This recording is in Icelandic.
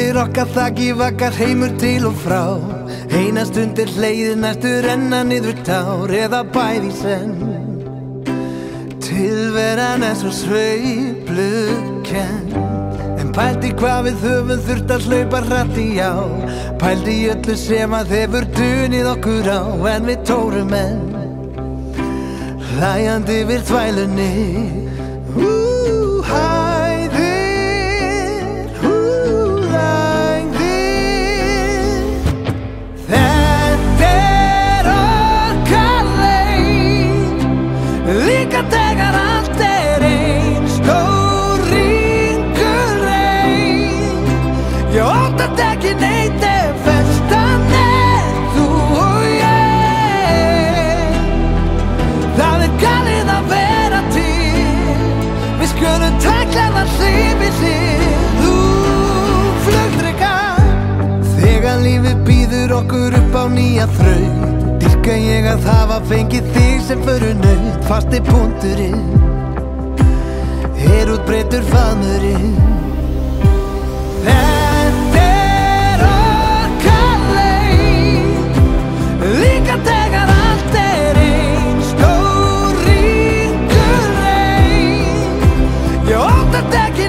Undir okkar þaki vakar heimur til og frá. Eina stund hlegið, næstu renna niður tár, eða bæði í senn. Tilveran svo sveiflukennd. En pældi hvað við höfum þurft að hlaupa hratt í ár. Pældi í öllu sem að hefur dunið okkur á. En við tórum enn, hlæjandi yfir þvælunni. Þegar allt ein stór ringur ein. Ég óttast ekki neitt ef festan þú og ég. Það galið að vera til. Við skulum tækla það hlið við hlið. Þú flugdreka. Þegar lífið býður okkur upp á nýja þraut, dýrka ég að hafa fengið þig sem förunaut. Fasti punkturinn, útbreiddur faðmurinn. Þetta okkar leið, líka þegar allt ein stór ringur ein. Ég óttast ekki